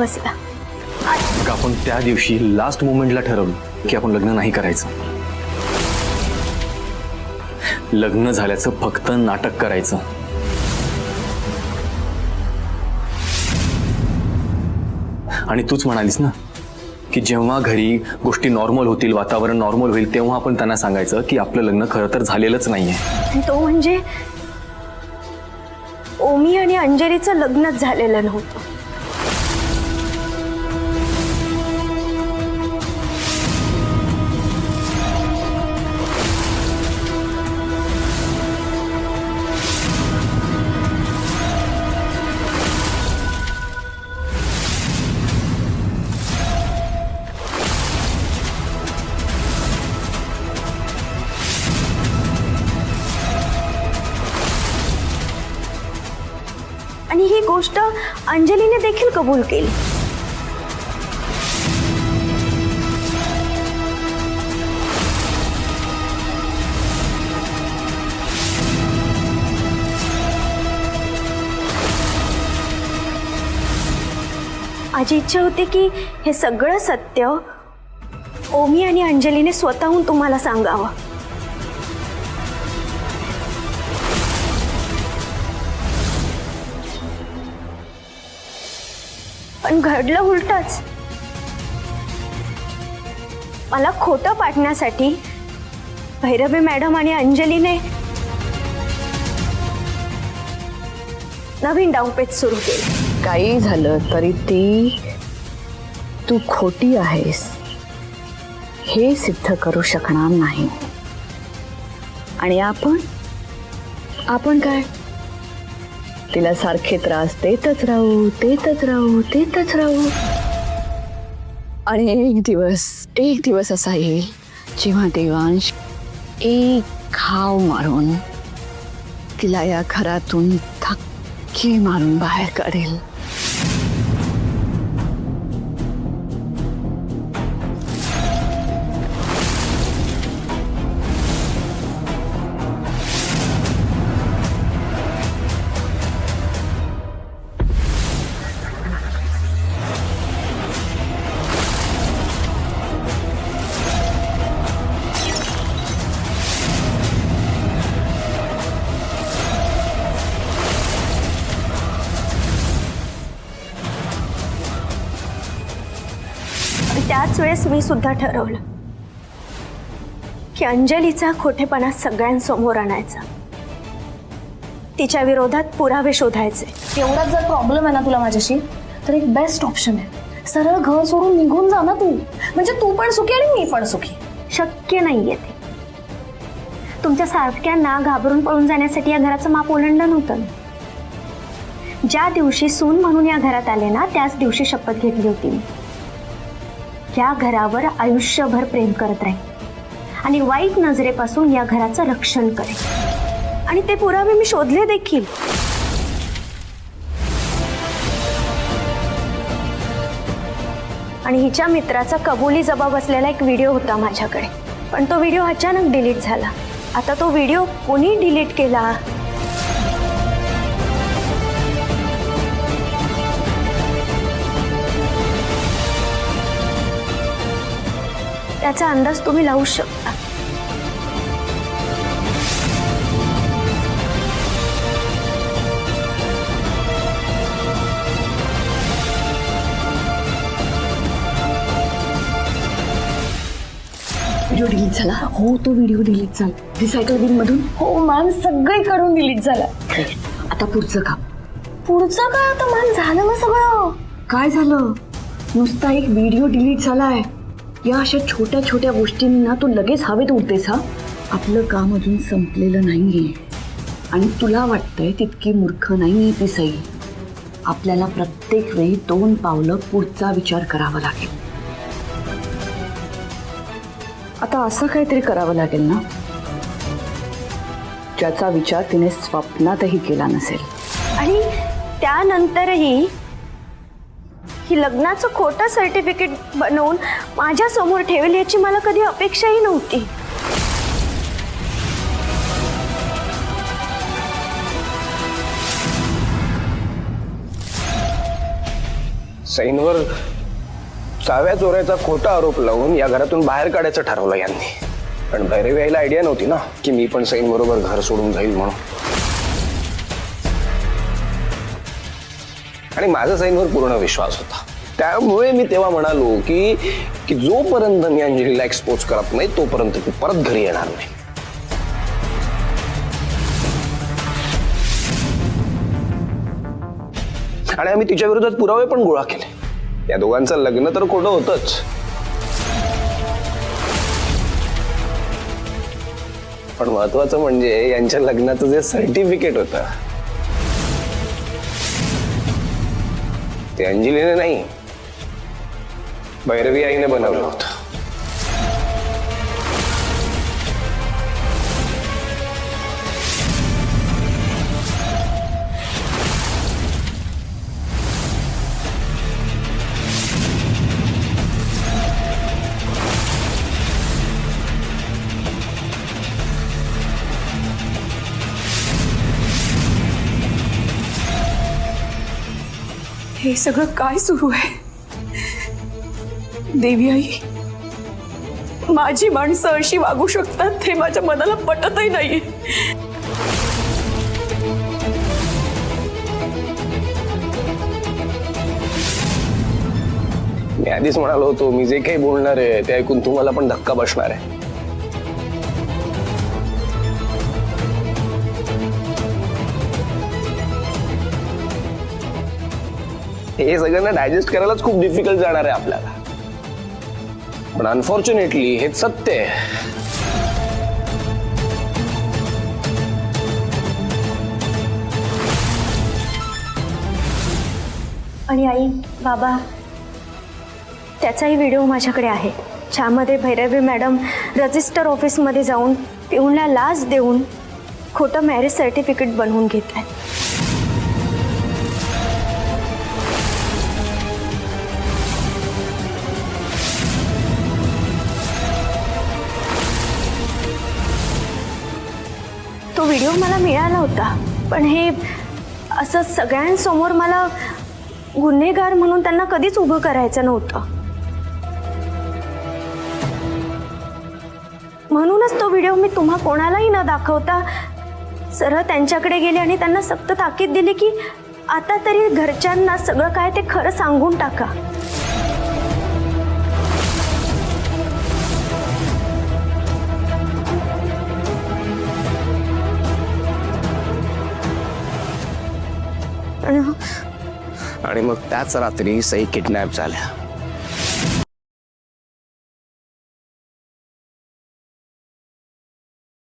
बसला. का आपण त्या दिवशी लास्ट मोमेंटला ठरवलं की आपण लग्न नाही करायचं. लग्न झाल्याचं फक्त नाटक करायचं. आणि तूच म्हणालीस ना की जेव्हा घरी गोष्टी नॉर्मल होतील, वातावरण नॉर्मल होईल, तेव्हा आपण त्यांना सांगायचं की आपलं लग्न खरं तर झालेलंच नाहीये. तो म्हणजे ओमी आणि अंजलीचं लग्नच झालेलं नव्हतं. आणि ही गोष्ट अंजलीने देखील कबूल केली. माझी इच्छा होती की हे सगळं सत्य ओमी आणि अंजलीने स्वतःहून तुम्हाला सांगावं. पण घडलं उलटच. मला खोटं पाडण्यासाठी भैरवी मॅडम आणि अंजलीने नवीन डावपेच सुरू केली. काही झालं तरी ती तू खोटी आहेस हे सिद्ध करू शकणार नाही. आणि आपण काय तिला सारखे त्रास देतच राहू. आणि एक दिवस असा येईल जेव्हा देवांश एक घाव मारून तिला या घरातून धक्के मारून बाहेर काढेल. त्याच वेळेस मी सुद्धा ठरवलं की अंजलीचा खोटेपणा सगळ्यांसमोर आणायचा. तिच्या विरोधात पुरावे शोधायचे. एवढाच जर प्रॉब्लेम आहे ना तुला माझ्याशी, तर एक बेस्ट ऑप्शन आहे. सरळ घर सोडून निघून जा ना तू. म्हणजे तू पण सुखी आणि मी पण सुखी. शक्य नाहीये ते. तुमच्या सारख्यांना घाबरून पळून जाण्यासाठी या घराचं माप ओलांडलं नव्हतं. ज्या दिवशी सून म्हणून या घरात आले ना, त्याच दिवशी शपथ घेतली होती मी या घरावर आयुष्यभर प्रेम करत राहील आणि वाईट नजरेपासून या घराचं रक्षण करेल. आणि ते पुरावे मी शोधले देखील. आणि हिच्या मित्राचा कबुली जबाब असलेला एक व्हिडिओ होता माझ्याकडे, पण तो व्हिडिओ अचानक डिलीट झाला. आता तो व्हिडिओ कोणी डिलीट केला त्याचा अंदाज तुम्ही लावू शकता. व्हिडिओ डिलीट झाला. हो, तो व्हिडिओ डिलीट झाला. रिसायकल बिन मधून. हो मॅम, सगळीकडून डिलीट झाला. आता पुढचं काम. पुढचं काय आता मॅम, झालं ना सगळं. काय झालं? नुसता एक व्हिडिओ डिलीट झालाय. या अशा छोट्या छोट्या गोष्टींना तू लगेच हवेत उडतेस. हा, आपलं काम अजून संपलेलं नाहीये. आणि तुला वाटतंय तितकी मूर्ख नाही ती सई. आपल्याला प्रत्येक वेळी 2 पावलं पुढचा विचार करावा लागेल. आता असं काहीतरी करावं लागेल ना ज्याचा विचार तिने स्वप्नातही केला नसेल. आणि त्यानंतरही ही लग्नाचं खोटं सर्टिफिकेट बनवून माझ्या समोर ठेवेल याची मला कधी अपेक्षाही नव्हती. सैनवर 6व्या चोऱ्याचा खोटा आरोप लावून या घरातून बाहेर काढायचं ठरवलं यांनी. पण भैरवी आईला आयडिया नव्हती ना की मी पण सैन बरोबर घर सोडून जाईल म्हणून. आणि माझा सैनवर पूर्ण विश्वास होता. त्यामुळे मी तेव्हा म्हणालो की जोपर्यंत मी अंजलीला एक्सपोज करत नाही तोपर्यंत ती परत घरी येणार नाही. आणि आम्ही तिच्या विरोधात पुरावे पण गोळा केले. या दोघांचं लग्न तर खोटं होतच, पण महत्वाचं म्हणजे यांच्या लग्नाचं जे सर्टिफिकेट होतं ते अंजलीने नाही, भैरवी आईने बनवलं होतं. हे सगळं काय सुरू आहे? देवी आई, माझी माणसं अशी वागू शकतात हे माझ्या मनाला पटतही नाही. मी आधीच म्हणालो होतो मी जे काही बोलणार आहे ते ऐकून तुम्हाला पण धक्का बसणार आहे. हे सगळ्यांना डायजेस्ट करायलाच खूप डिफिकल्ट जाणार आहे आपल्याला. पण अनफॉर्च्युनेटली हेच सत्य आहे. आणि आई बाबा, त्याचाही व्हिडिओ माझ्याकडे आहे, ज्यामध्ये भैरवी मॅडम रजिस्टर ऑफिसमध्ये जाऊन पिऊनला लाच देऊन खोटं मॅरेज सर्टिफिकेट बनवून घेत आहेत. तो व्हिडिओ मला मिळाला होता, पण हे असं सगळ्यांसमोर मला गुन्हेगार म्हणून त्यांना कधीच उभं करायचं नव्हतं. म्हणूनच तो व्हिडिओ मी तुम्हा कोणालाही न दाखवता सरळ त्यांच्याकडे गेले आणि त्यांना सक्त ताकीद दिली की आता तरी घरच्यांना सगळं काय ते खरं सांगून टाका. आणि मग त्याच रात्री सई किडनॅप झाल्या.